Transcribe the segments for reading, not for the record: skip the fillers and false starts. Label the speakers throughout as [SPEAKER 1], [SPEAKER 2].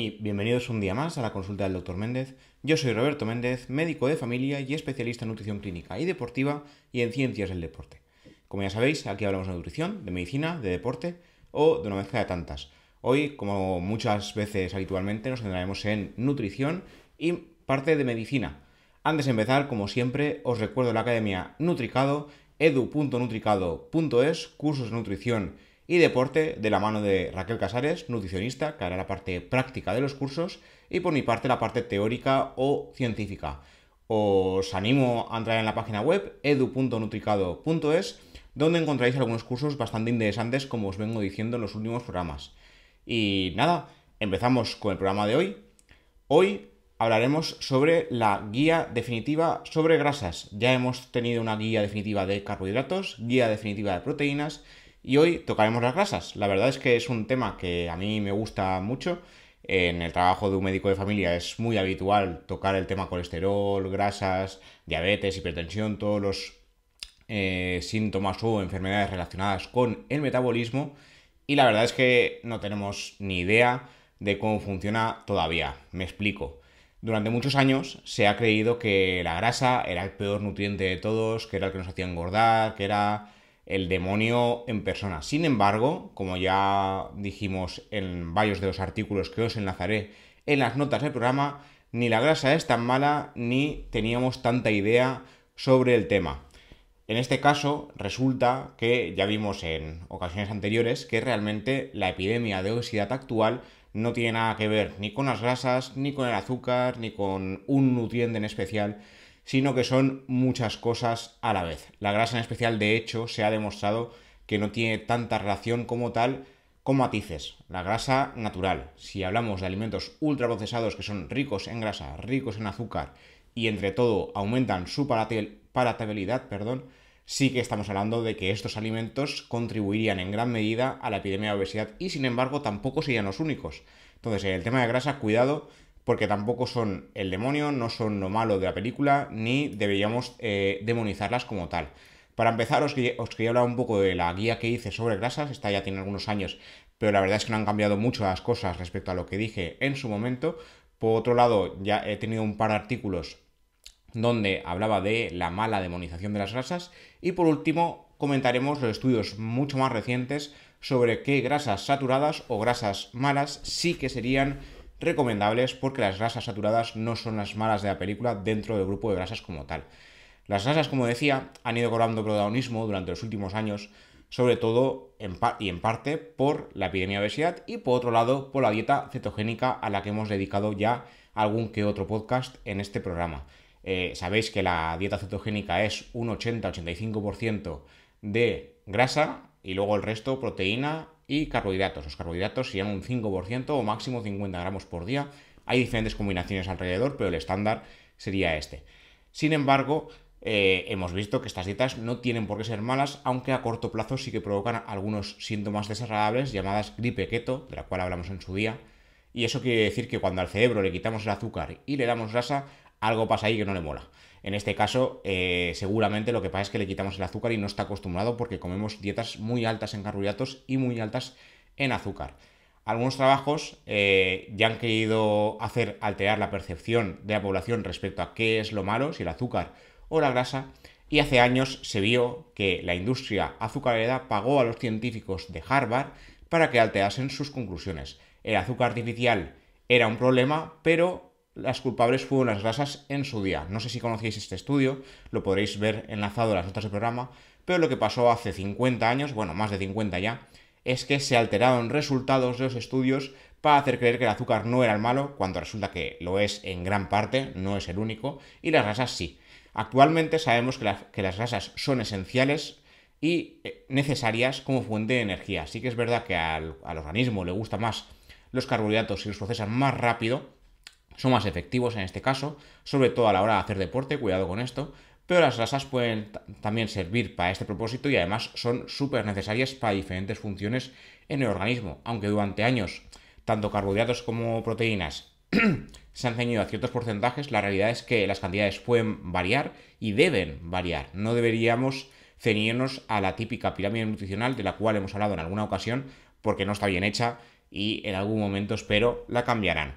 [SPEAKER 1] y bienvenidos un día más a la consulta del Dr. Méndez. Yo soy Roberto Méndez, médico de familia y especialista en nutrición clínica y deportiva y en ciencias del deporte. Como ya sabéis, aquí hablamos de nutrición, de medicina, de deporte o de una mezcla de tantas. Hoy, como muchas veces habitualmente, nos centraremos en nutrición y parte de medicina. Antes de empezar, como siempre, os recuerdo la academia Nutricado, edu.nutricado.es, cursos de nutrición y deporte de la mano de Raquel Casares, nutricionista, que hará la parte práctica de los cursos, y por mi parte la parte teórica o científica. Os animo a entrar en la página web edu.nutricado.es, donde encontraréis algunos cursos bastante interesantes, como os vengo diciendo en los últimos programas. Y nada, empezamos con el programa de hoy. Hoy hablaremos sobre la guía definitiva sobre grasas. Ya hemos tenido una guía definitiva de carbohidratos, guía definitiva de proteínas, y hoy tocaremos las grasas. La verdad es que es un tema que a mí me gusta mucho. En el trabajo de un médico de familia es muy habitual tocar el tema colesterol, grasas, diabetes, hipertensión, todos los síntomas o enfermedades relacionadas con el metabolismo. Y la verdad es que no tenemos ni idea de cómo funciona todavía. Me explico. Durante muchos años se ha creído que la grasa era el peor nutriente de todos, que era el que nos hacía engordar, que era el demonio en persona. Sin embargo, como ya dijimos en varios de los artículos que os enlazaré en las notas del programa, ni la grasa es tan mala ni teníamos tanta idea sobre el tema. En este caso, resulta que ya vimos en ocasiones anteriores que realmente la epidemia de obesidad actual no tiene nada que ver ni con las grasas, ni con el azúcar, ni con un nutriente en especial, sino que son muchas cosas a la vez. La grasa en especial, de hecho, se ha demostrado que no tiene tanta relación como tal con matices. La grasa natural, si hablamos de alimentos ultraprocesados que son ricos en grasa, ricos en azúcar y entre todo aumentan su palatabilidad, sí que estamos hablando de que estos alimentos contribuirían en gran medida a la epidemia de obesidad y sin embargo tampoco serían los únicos. Entonces, en el tema de grasa, cuidado, porque tampoco son el demonio, no son lo malo de la película, ni deberíamos demonizarlas como tal. Para empezar, os quería hablar un poco de la guía que hice sobre grasas. Esta ya tiene algunos años, pero la verdad es que no han cambiado mucho las cosas respecto a lo que dije en su momento. Por otro lado, ya he tenido un par de artículos donde hablaba de la mala demonización de las grasas. Y por último, comentaremos los estudios mucho más recientes sobre qué grasas saturadas o grasas malas sí que serían recomendables, porque las grasas saturadas no son las malas de la película dentro del grupo de grasas como tal. Las grasas, como decía, han ido cobrando protagonismo durante los últimos años, sobre todo en parte por la epidemia de obesidad y por otro lado por la dieta cetogénica, a la que hemos dedicado ya algún que otro podcast en este programa. Sabéis que la dieta cetogénica es un 80-85% de grasa y luego el resto proteína y carbohidratos. Los carbohidratos serían un 5% o máximo 50 gramos por día. Hay diferentes combinaciones alrededor, pero el estándar sería este. Sin embargo, hemos visto que estas dietas no tienen por qué ser malas, aunque a corto plazo sí que provocan algunos síntomas desagradables llamadas gripe keto, de la cual hablamos en su día. Y eso quiere decir que cuando al cerebro le quitamos el azúcar y le damos grasa, algo pasa ahí que no le mola. En este caso, seguramente lo que pasa es que le quitamos el azúcar y no está acostumbrado porque comemos dietas muy altas en carbohidratos y muy altas en azúcar. Algunos trabajos ya han querido alterar la percepción de la población respecto a qué es lo malo, si el azúcar o la grasa, y hace años se vio que la industria azucarera pagó a los científicos de Harvard para que alterasen sus conclusiones. El azúcar artificial era un problema, pero las culpables fueron las grasas en su día. No sé si conocéis este estudio, lo podréis ver enlazado en las notas del programa, pero lo que pasó hace 50 años, bueno, más de 50 ya, es que se alteraron resultados de los estudios para hacer creer que el azúcar no era el malo, cuando resulta que lo es en gran parte, no es el único, y las grasas sí. Actualmente sabemos que las grasas son esenciales y necesarias como fuente de energía. Sí que es verdad que al organismo le gusta más los carbohidratos y los procesan más rápido, son más efectivos en este caso, sobre todo a la hora de hacer deporte, cuidado con esto, pero las grasas pueden también servir para este propósito y además son súper necesarias para diferentes funciones en el organismo, aunque durante años tanto carbohidratos como proteínas se han ceñido a ciertos porcentajes. La realidad es que las cantidades pueden variar y deben variar. No deberíamos ceñirnos a la típica pirámide nutricional de la cual hemos hablado en alguna ocasión, porque no está bien hecha y en algún momento espero la cambiarán.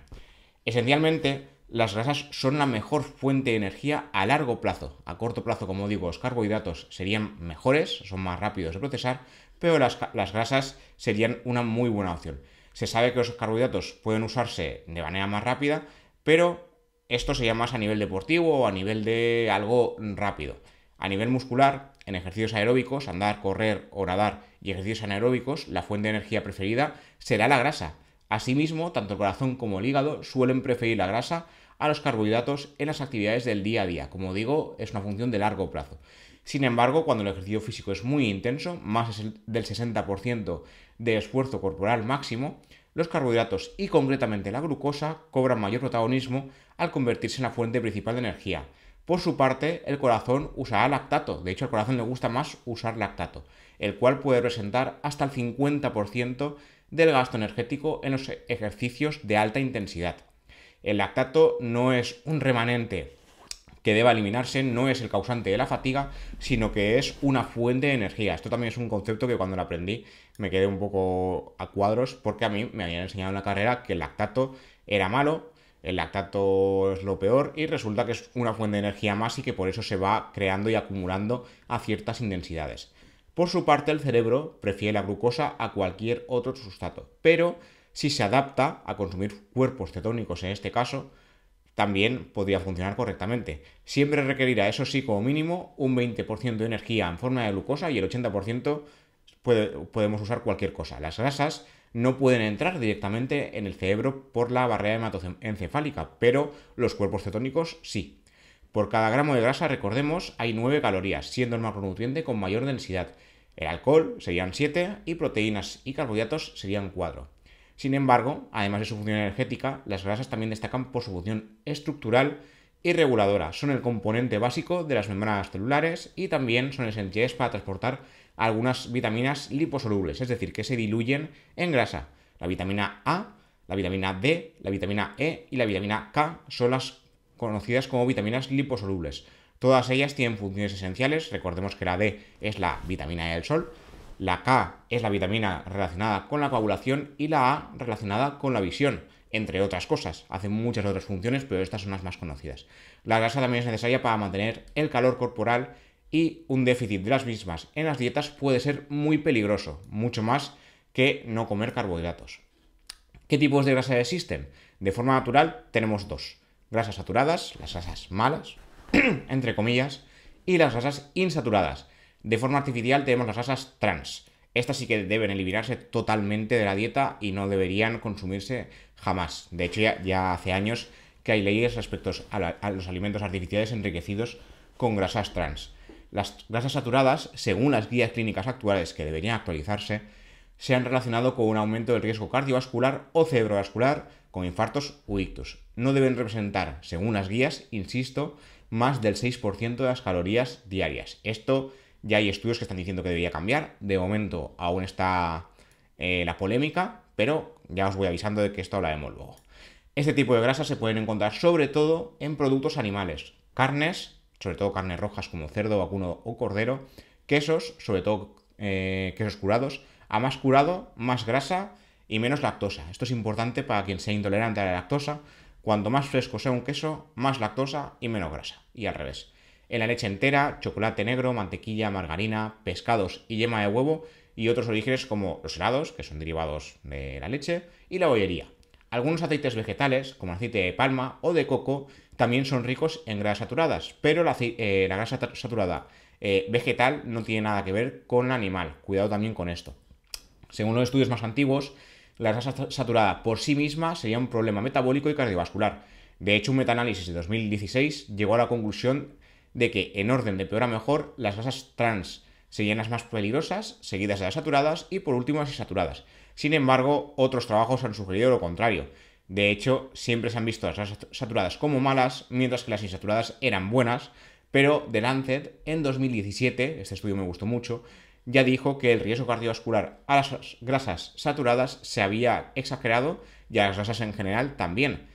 [SPEAKER 1] Esencialmente, las grasas son la mejor fuente de energía a largo plazo. A corto plazo, como digo, los carbohidratos serían mejores, son más rápidos de procesar, pero las grasas serían una muy buena opción. Se sabe que los carbohidratos pueden usarse de manera más rápida, pero esto sería más a nivel deportivo o a nivel de algo rápido. A nivel muscular, en ejercicios aeróbicos, andar, correr o nadar y ejercicios anaeróbicos, la fuente de energía preferida será la grasa. Asimismo, tanto el corazón como el hígado suelen preferir la grasa a los carbohidratos en las actividades del día a día. Como digo, es una función de largo plazo. Sin embargo, cuando el ejercicio físico es muy intenso, más del 60% de esfuerzo corporal máximo, los carbohidratos y concretamente la glucosa cobran mayor protagonismo al convertirse en la fuente principal de energía. Por su parte, el corazón usará lactato. De hecho, al corazón le gusta más usar lactato, el cual puede representar hasta el 50% del gasto energético en los ejercicios de alta intensidad. El lactato no es un remanente que deba eliminarse, no es el causante de la fatiga, sino que es una fuente de energía. Esto también es un concepto que cuando lo aprendí me quedé un poco a cuadros, porque a mí me habían enseñado en la carrera que el lactato era malo, el lactato es lo peor y resulta que es una fuente de energía más y que por eso se va creando y acumulando a ciertas intensidades. Por su parte, el cerebro prefiere la glucosa a cualquier otro sustrato, pero si se adapta a consumir cuerpos cetónicos en este caso, también podría funcionar correctamente. Siempre requerirá, eso sí, como mínimo, un 20% de energía en forma de glucosa y el 80% podemos usar cualquier cosa. Las grasas no pueden entrar directamente en el cerebro por la barrera hematoencefálica, pero los cuerpos cetónicos sí. Por cada gramo de grasa, recordemos, hay 9 calorías, siendo el macronutriente con mayor densidad. El alcohol serían 7 y proteínas y carbohidratos serían 4. Sin embargo, además de su función energética, las grasas también destacan por su función estructural y reguladora. Son el componente básico de las membranas celulares y también son esenciales para transportar algunas vitaminas liposolubles, es decir, que se diluyen en grasa. La vitamina A, la vitamina D, la vitamina E y la vitamina K son las conocidas como vitaminas liposolubles. Todas ellas tienen funciones esenciales. Recordemos que la D es la vitamina E del sol, la K es la vitamina relacionada con la coagulación y la A relacionada con la visión, entre otras cosas. Hacen muchas otras funciones, pero estas son las más conocidas. La grasa también es necesaria para mantener el calor corporal y un déficit de las mismas en las dietas puede ser muy peligroso, mucho más que no comer carbohidratos. ¿Qué tipos de grasas existen? De forma natural tenemos dos: grasas saturadas, las grasas malas, entre comillas, y las grasas insaturadas. De forma artificial tenemos las grasas trans. Estas sí que deben eliminarse totalmente de la dieta y no deberían consumirse jamás. De hecho, ya hace años que hay leyes respecto a los alimentos artificiales enriquecidos con grasas trans. Las grasas saturadas, según las guías clínicas actuales que deberían actualizarse, se han relacionado con un aumento del riesgo cardiovascular o cerebrovascular, con infartos o ictus. No deben representar, según las guías, insisto, más del 6% de las calorías diarias. Esto ya hay estudios que están diciendo que debería cambiar. De momento aún está la polémica, pero ya os voy avisando de que esto hablaremos luego. Este tipo de grasas se pueden encontrar sobre todo en productos animales, carnes, sobre todo carnes rojas como cerdo, vacuno o cordero, quesos, sobre todo quesos curados. A más curado, más grasa y menos lactosa. Esto es importante para quien sea intolerante a la lactosa. Cuanto más fresco sea un queso, más lactosa y menos grasa. Y al revés. En la leche entera, chocolate negro, mantequilla, margarina, pescados y yema de huevo y otros orígenes como los helados, que son derivados de la leche, y la bollería. Algunos aceites vegetales, como el aceite de palma o de coco, también son ricos en grasas saturadas, pero la grasa saturada vegetal no tiene nada que ver con la animal. Cuidado también con esto. Según los estudios más antiguos, la grasa saturada por sí misma sería un problema metabólico y cardiovascular. De hecho, un metaanálisis de 2016 llegó a la conclusión de que, en orden de peor a mejor, las grasas trans serían las más peligrosas, seguidas de las saturadas y por último las insaturadas. Sin embargo, otros trabajos han sugerido lo contrario. De hecho, siempre se han visto las grasas saturadas como malas, mientras que las insaturadas eran buenas, pero The Lancet en 2017, este estudio me gustó mucho, ya dijo que el riesgo cardiovascular a las grasas saturadas se había exagerado y a las grasas en general también.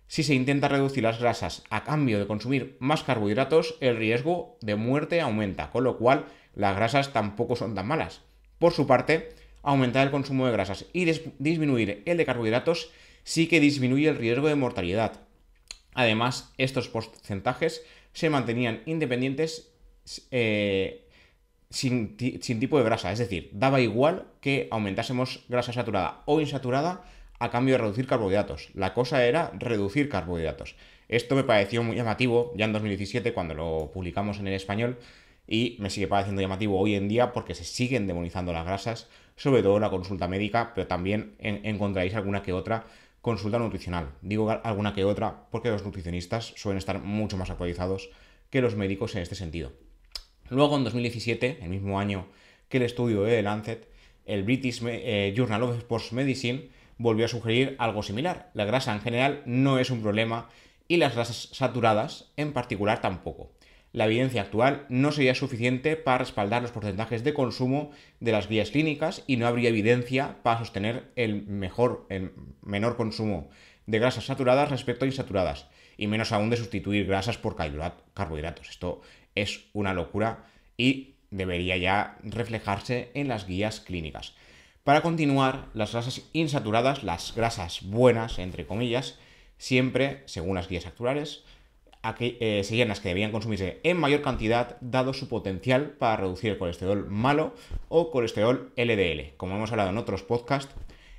[SPEAKER 1] Si se intenta reducir las grasas a cambio de consumir más carbohidratos, el riesgo de muerte aumenta, con lo cual las grasas tampoco son tan malas. Por su parte, aumentar el consumo de grasas y disminuir el de carbohidratos sí que disminuye el riesgo de mortalidad. Además, estos porcentajes se mantenían independientes sin tipo de grasa, es decir, daba igual que aumentásemos grasa saturada o insaturada a cambio de reducir carbohidratos. La cosa era reducir carbohidratos. Esto me pareció muy llamativo ya en 2017 cuando lo publicamos en el español y me sigue pareciendo llamativo hoy en día porque se siguen demonizando las grasas, sobre todo en la consulta médica, pero también encontraréis alguna que otra consulta nutricional. Digo alguna que otra porque los nutricionistas suelen estar mucho más actualizados que los médicos en este sentido. Luego, en 2017, el mismo año que el estudio de The Lancet, el British Journal of Sports Medicine volvió a sugerir algo similar. La grasa en general no es un problema y las grasas saturadas en particular tampoco. La evidencia actual no sería suficiente para respaldar los porcentajes de consumo de las guías clínicas y no habría evidencia para sostener el menor consumo de grasas saturadas respecto a insaturadas, y menos aún de sustituir grasas por carbohidratos. Esto es una locura y debería ya reflejarse en las guías clínicas. Para continuar, las grasas insaturadas, las grasas buenas, entre comillas, siempre, según las guías actuales, serían las que debían consumirse en mayor cantidad dado su potencial para reducir el colesterol malo o colesterol LDL. Como hemos hablado en otros podcasts,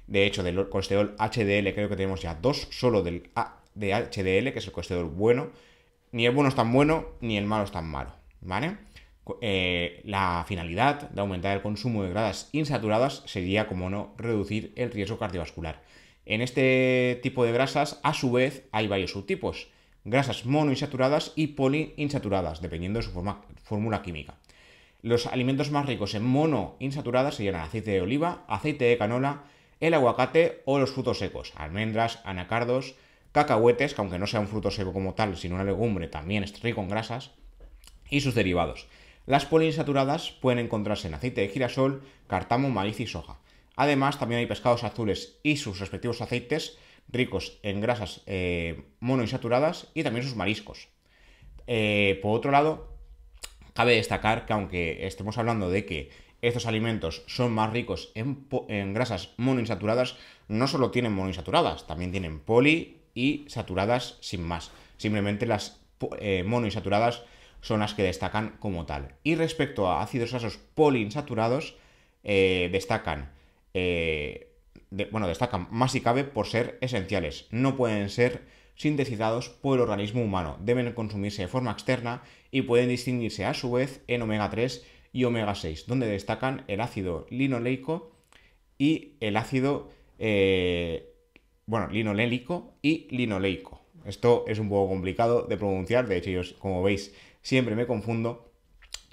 [SPEAKER 1] de hecho del colesterol HDL creo que tenemos ya dos, solo de HDL, que es el colesterol bueno. Ni el bueno es tan bueno, ni el malo es tan malo, ¿vale? La finalidad de aumentar el consumo de grasas insaturadas sería, como no, reducir el riesgo cardiovascular. En este tipo de grasas, a su vez, hay varios subtipos: grasas monoinsaturadas y poliinsaturadas, dependiendo de su fórmula química. Los alimentos más ricos en monoinsaturadas serían el aceite de oliva, aceite de canola, el aguacate o los frutos secos, almendras, anacardos, cacahuetes, que aunque no sea un fruto seco como tal, sino una legumbre, también es rico en grasas, y sus derivados. Las poliinsaturadas pueden encontrarse en aceite de girasol, cártamo, maíz y soja. Además, también hay pescados azules y sus respectivos aceites ricos en grasas monoinsaturadas y también sus mariscos. Por otro lado, cabe destacar que aunque estemos hablando de que estos alimentos son más ricos en grasas monoinsaturadas, no solo tienen monoinsaturadas, también tienen poli y saturadas sin más. Simplemente las monoinsaturadas son las que destacan como tal. Y respecto a ácidos grasos poliinsaturados, destacan más si cabe por ser esenciales. No pueden ser sintetizados por el organismo humano, deben consumirse de forma externa y pueden distinguirse a su vez en omega 3 y omega 6, donde destacan el ácido linoleico y el ácido linolélico y linoleico. Esto es un poco complicado de pronunciar, de hecho yo, como veis, siempre me confundo.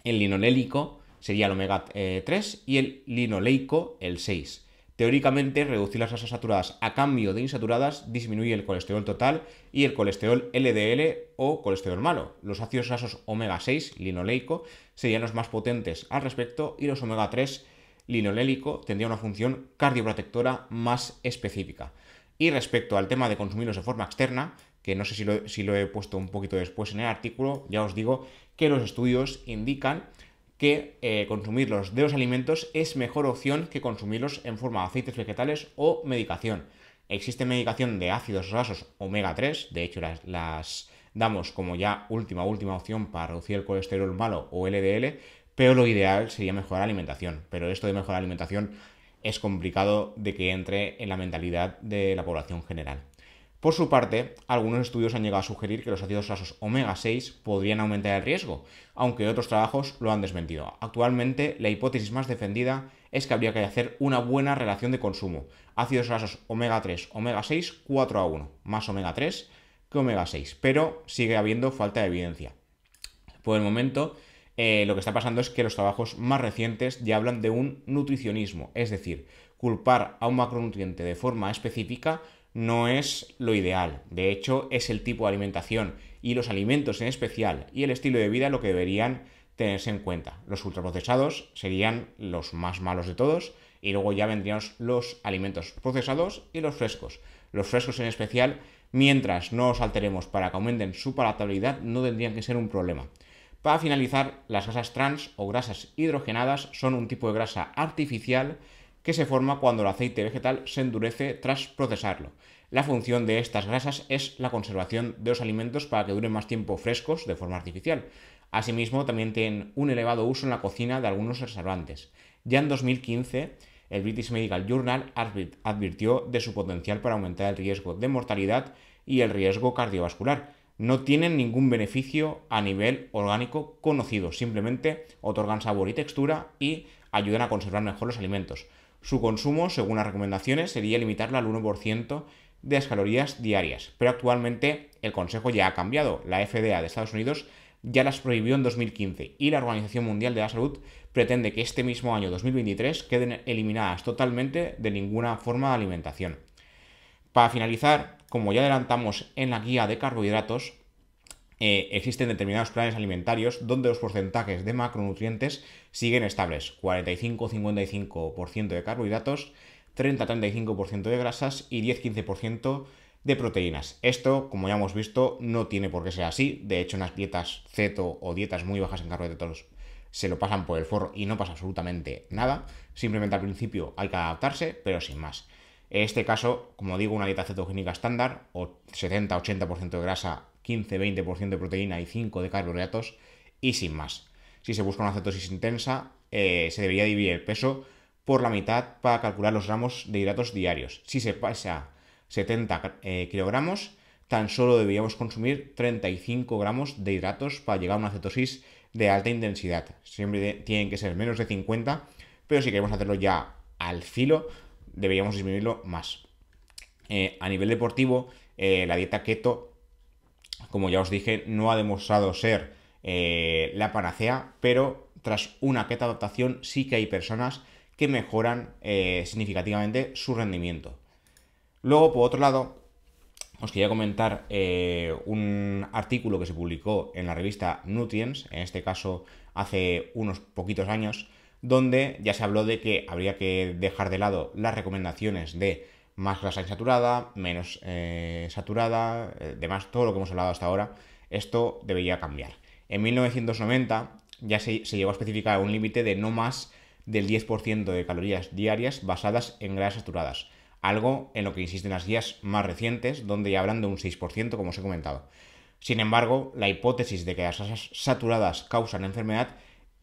[SPEAKER 1] El linolélico sería el omega 3 y el linoleico el 6. Teóricamente, reducir las grasas saturadas a cambio de insaturadas disminuye el colesterol total y el colesterol LDL o colesterol malo. Los ácidos grasos omega 6, linoleico, serían los más potentes al respecto, y los omega 3, linolélico, tendrían una función cardioprotectora más específica. Y respecto al tema de consumirlos de forma externa, que no sé si lo he puesto un poquito después en el artículo, ya os digo que los estudios indican que consumirlos de los alimentos es mejor opción que consumirlos en forma de aceites vegetales o medicación. Existe medicación de ácidos grasos omega 3, de hecho las damos como ya última opción para reducir el colesterol malo o LDL, pero lo ideal sería mejorar la alimentación. Pero esto de mejorar la alimentación es complicado de que entre en la mentalidad de la población general. Por su parte, algunos estudios han llegado a sugerir que los ácidos grasos omega 6 podrían aumentar el riesgo, aunque otros trabajos lo han desmentido. Actualmente, la hipótesis más defendida es que habría que hacer una buena relación de consumo. Ácidos grasos omega 3, omega 6, 4:1, más omega 3 que omega 6, pero sigue habiendo falta de evidencia. Por el momento, lo que está pasando es que los trabajos más recientes ya hablan de un nutricionismo, es decir, culpar a un macronutriente de forma específica no es lo ideal. De hecho, es el tipo de alimentación y los alimentos en especial y el estilo de vida lo que deberían tenerse en cuenta. Los ultraprocesados serían los más malos de todos, y luego ya vendrían los alimentos procesados y los frescos. Los frescos en especial, mientras no os alteremos para que aumenten su palatabilidad, no tendrían que ser un problema. Para finalizar, las grasas trans o grasas hidrogenadas son un tipo de grasa artificial que se forma cuando el aceite vegetal se endurece tras procesarlo. La función de estas grasas es la conservación de los alimentos para que duren más tiempo frescos de forma artificial. Asimismo, también tienen un elevado uso en la cocina de algunos restaurantes. Ya en 2015, el British Medical Journal advirtió de su potencial para aumentar el riesgo de mortalidad y el riesgo cardiovascular. No tienen ningún beneficio a nivel orgánico conocido, simplemente otorgan sabor y textura y ayudan a conservar mejor los alimentos. Su consumo, según las recomendaciones, sería limitarlo al 1% de las calorías diarias, pero actualmente el Consejo ya ha cambiado. La FDA de Estados Unidos ya las prohibió en 2015 y la Organización Mundial de la Salud pretende que este mismo año 2023 queden eliminadas totalmente de ninguna forma de alimentación. Para finalizar, como ya adelantamos en la guía de carbohidratos, existen determinados planes alimentarios donde los porcentajes de macronutrientes siguen estables: 45-55% de carbohidratos, 30-35% de grasas y 10-15% de proteínas. Esto, como ya hemos visto, no tiene por qué ser así. De hecho, en las dietas ceto o dietas muy bajas en carbohidratos se lo pasan por el forro y no pasa absolutamente nada. Simplemente al principio hay que adaptarse, pero sin más. En este caso, como digo, una dieta cetogénica estándar, o 70-80% de grasa, 15-20% de proteína y 5% de carbohidratos, y sin más. Si se busca una cetosis intensa, se debería dividir el peso por la mitad para calcular los gramos de hidratos diarios. Si se pasa 70 kilogramos, tan solo deberíamos consumir 35 gramos de hidratos para llegar a una cetosis de alta intensidad. Siempre tienen que ser menos de 50, pero si queremos hacerlo ya al filo, deberíamos disminuirlo más. A nivel deportivo, la dieta keto, como ya os dije, no ha demostrado ser la panacea, pero tras una keto adaptación sí que hay personas que mejoran significativamente su rendimiento. Luego, por otro lado, os quería comentar un artículo que se publicó en la revista Nutrients, en este caso hace unos poquitos años, donde ya se habló de que habría que dejar de lado las recomendaciones de más grasa insaturada, menos saturada, demás, todo lo que hemos hablado hasta ahora. Esto debería cambiar. En 1990 ya se llegó a especificar un límite de no más del 10% de calorías diarias basadas en grasas saturadas, algo en lo que insisten las guías más recientes, donde ya hablan de un 6%, como os he comentado. Sin embargo, la hipótesis de que las grasas saturadas causan enfermedad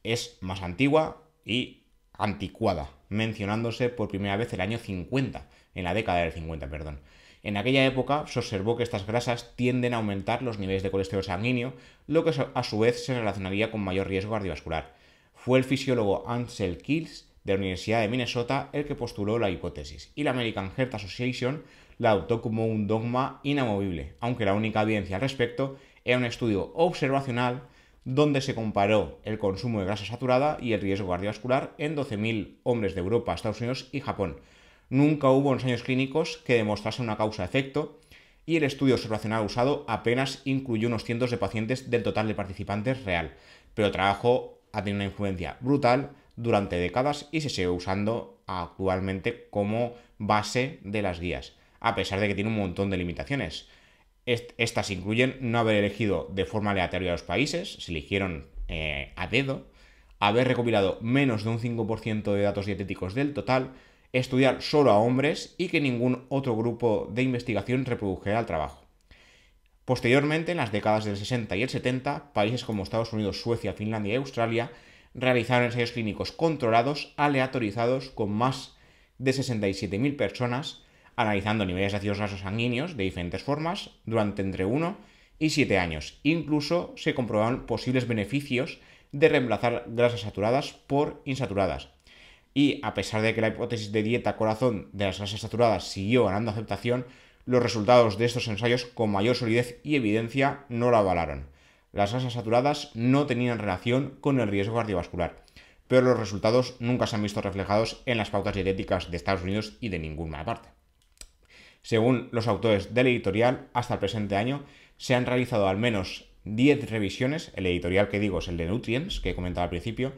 [SPEAKER 1] es más antigua y anticuada, mencionándose por primera vez el año 50, en la década del 50, perdón. En aquella época se observó que estas grasas tienden a aumentar los niveles de colesterol sanguíneo, lo que a su vez se relacionaría con mayor riesgo cardiovascular. Fue el fisiólogo Ansel Keys de la Universidad de Minnesota el que postuló la hipótesis, y la American Heart Association la adoptó como un dogma inamovible, aunque la única evidencia al respecto era un estudio observacional donde se comparó el consumo de grasa saturada y el riesgo cardiovascular en 12.000 hombres de Europa, Estados Unidos y Japón. Nunca hubo ensayos clínicos que demostrasen una causa-efecto, y el estudio observacional usado apenas incluyó unos cientos de pacientes del total de participantes real, pero el trabajo ha tenido una influencia brutal durante décadas y se sigue usando actualmente como base de las guías, a pesar de que tiene un montón de limitaciones. Estas incluyen no haber elegido de forma aleatoria a los países, se eligieron a dedo, haber recopilado menos de un 5% de datos dietéticos del total, estudiar solo a hombres y que ningún otro grupo de investigación reprodujera el trabajo. Posteriormente, en las décadas del 60 y el 70, países como Estados Unidos, Suecia, Finlandia y Australia realizaron ensayos clínicos controlados, aleatorizados, con más de 67.000 personas, analizando niveles de ácidos grasos sanguíneos de diferentes formas durante entre 1 y 7 años. Incluso se comprobaron posibles beneficios de reemplazar grasas saturadas por insaturadas. Y a pesar de que la hipótesis de dieta corazón de las grasas saturadas siguió ganando aceptación, los resultados de estos ensayos con mayor solidez y evidencia no la avalaron. Las grasas saturadas no tenían relación con el riesgo cardiovascular, pero los resultados nunca se han visto reflejados en las pautas dietéticas de Estados Unidos y de ninguna parte. Según los autores del editorial, hasta el presente año se han realizado al menos 10 revisiones, el editorial que digo es el de Nutrients, que he comentado al principio,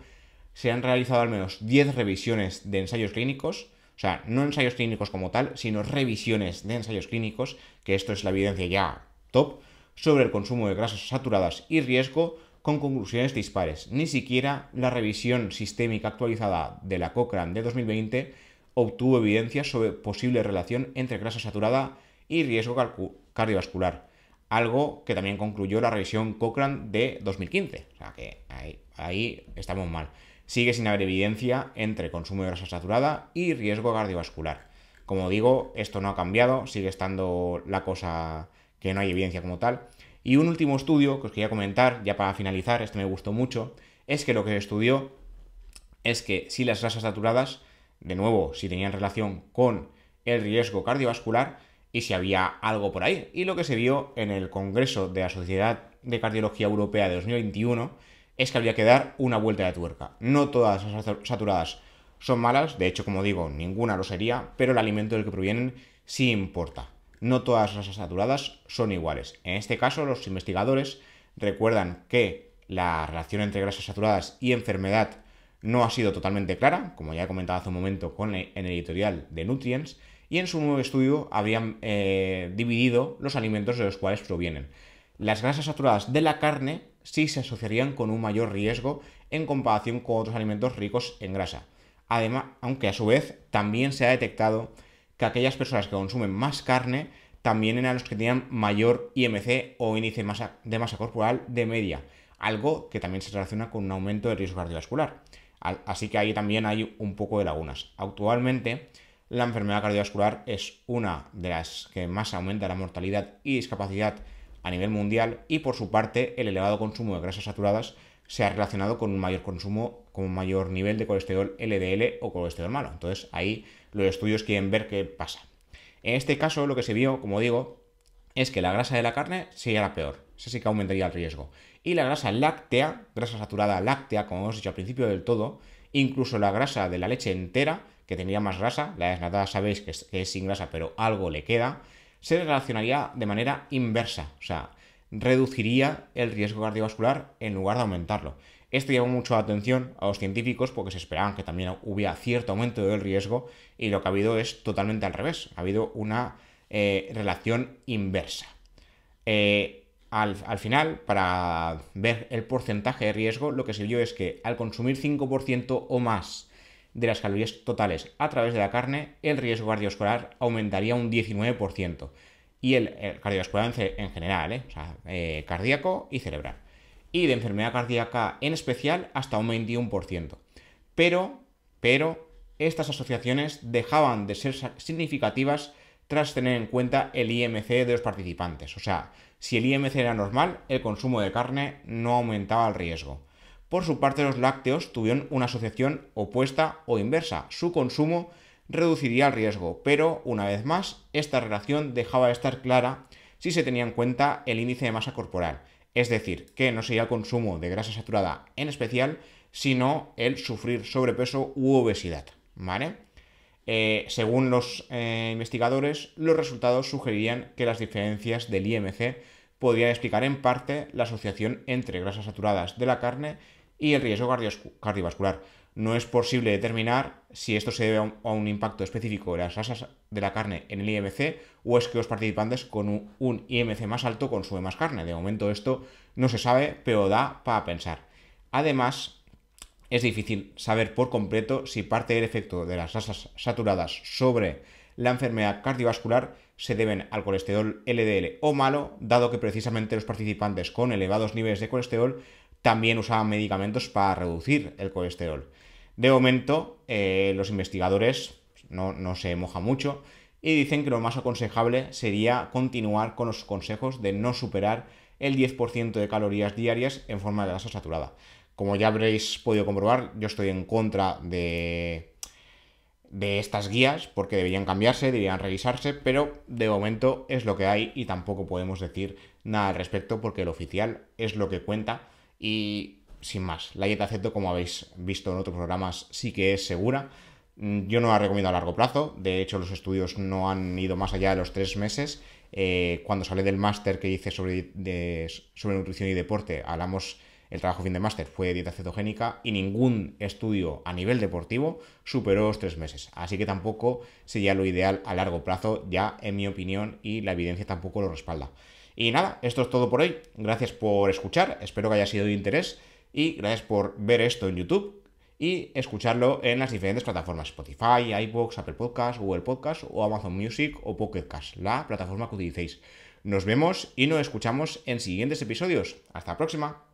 [SPEAKER 1] se han realizado al menos 10 revisiones de ensayos clínicos, o sea, no ensayos clínicos como tal, sino revisiones de ensayos clínicos, que esto es la evidencia ya top, sobre el consumo de grasas saturadas y riesgo, con conclusiones dispares. Ni siquiera la revisión sistémica actualizada de la Cochrane de 2020 obtuvo evidencia sobre posible relación entre grasa saturada y riesgo cardiovascular, algo que también concluyó la revisión Cochrane de 2015. O sea que ahí estamos mal. Sigue sin haber evidencia entre consumo de grasa saturada y riesgo cardiovascular. Como digo, esto no ha cambiado, sigue estando la cosa que no hay evidencia como tal. Y un último estudio que os quería comentar, ya para finalizar, este me gustó mucho, es que lo que se estudió es que si las grasas saturadas, de nuevo, si tenían relación con el riesgo cardiovascular y si había algo por ahí. Y lo que se vio en el Congreso de la Sociedad de Cardiología Europea de 2021 es que habría que dar una vuelta de tuerca. No todas las saturadas son malas, de hecho, como digo, ninguna lo sería, pero el alimento del que provienen sí importa. No todas las grasas saturadas son iguales. En este caso, los investigadores recuerdan que la relación entre grasas saturadas y enfermedad no ha sido totalmente clara, como ya he comentado hace un momento en el editorial de Nutrients, y en su nuevo estudio habían dividido los alimentos de los cuales provienen. Las grasas saturadas de la carne sí se asociarían con un mayor riesgo en comparación con otros alimentos ricos en grasa. Además, aunque a su vez también se ha detectado que aquellas personas que consumen más carne también eran los que tenían mayor IMC o índice de masa corporal de media, algo que también se relaciona con un aumento del riesgo cardiovascular. Así que ahí también hay un poco de lagunas. Actualmente, la enfermedad cardiovascular es una de las que más aumenta la mortalidad y discapacidad a nivel mundial, y por su parte el elevado consumo de grasas saturadas se ha relacionado con un mayor consumo, con un mayor nivel de colesterol LDL o colesterol malo. Entonces ahí los estudios quieren ver qué pasa. En este caso lo que se vio, como digo, es que la grasa de la carne sería la peor, esa sí que aumentaría el riesgo. Y la grasa láctea, grasa saturada láctea, como hemos dicho al principio del todo, incluso la grasa de la leche entera, que tendría más grasa, la desnatada sabéis que es sin grasa, pero algo le queda, se relacionaría de manera inversa, o sea, reduciría el riesgo cardiovascular en lugar de aumentarlo. Esto llamó mucho la atención a los científicos porque se esperaban que también hubiera cierto aumento del riesgo, y lo que ha habido es totalmente al revés, ha habido una relación inversa. Al final, para ver el porcentaje de riesgo, lo que se vio es que al consumir 5% o más de las calorías totales a través de la carne, el riesgo cardiovascular aumentaría un 19%. Y el cardiovascular en general, o sea, cardíaco y cerebral. Y de enfermedad cardíaca en especial hasta un 21%. Pero estas asociaciones dejaban de ser significativas tras tener en cuenta el IMC de los participantes. O sea, si el IMC era normal, el consumo de carne no aumentaba el riesgo. Por su parte, los lácteos tuvieron una asociación opuesta o inversa. Su consumo reduciría el riesgo, pero una vez más, esta relación dejaba de estar clara si se tenía en cuenta el índice de masa corporal. Es decir, que no sería el consumo de grasa saturada en especial, sino el sufrir sobrepeso u obesidad. ¿Vale? Según los investigadores, los resultados sugerirían que las diferencias del IMC podrían explicar en parte la asociación entre grasas saturadas de la carne y el riesgo cardiovascular. No es posible determinar si esto se debe a un impacto específico de las grasas de la carne en el IMC, o es que los participantes con un IMC más alto consumen más carne. De momento esto no se sabe, pero da para pensar. Además, es difícil saber por completo si parte del efecto de las grasas saturadas sobre la enfermedad cardiovascular se deben al colesterol LDL o malo, dado que precisamente los participantes con elevados niveles de colesterol también usaban medicamentos para reducir el colesterol. De momento, los investigadores no se mojan mucho y dicen que lo más aconsejable sería continuar con los consejos de no superar el 10% de calorías diarias en forma de grasa saturada. Como ya habréis podido comprobar, yo estoy en contra de estas guías porque deberían cambiarse, deberían revisarse, pero de momento es lo que hay y tampoco podemos decir nada al respecto porque el oficial es lo que cuenta. Y sin más, la dieta ceto, como habéis visto en otros programas, sí que es segura. Yo no la recomiendo a largo plazo, de hecho los estudios no han ido más allá de los 3 meses. Cuando salí del máster que hice sobre nutrición y deporte, el trabajo fin de máster fue de dieta cetogénica y ningún estudio a nivel deportivo superó los 3 meses. Así que tampoco sería lo ideal a largo plazo, ya en mi opinión, y la evidencia tampoco lo respalda. Y nada, esto es todo por hoy. Gracias por escuchar, espero que haya sido de interés y gracias por ver esto en YouTube. y escucharlo en las diferentes plataformas: Spotify, iVoox, Apple Podcasts, Google Podcasts o Amazon Music o Pocket Cast, la plataforma que utilicéis. Nos vemos y nos escuchamos en siguientes episodios. Hasta la próxima.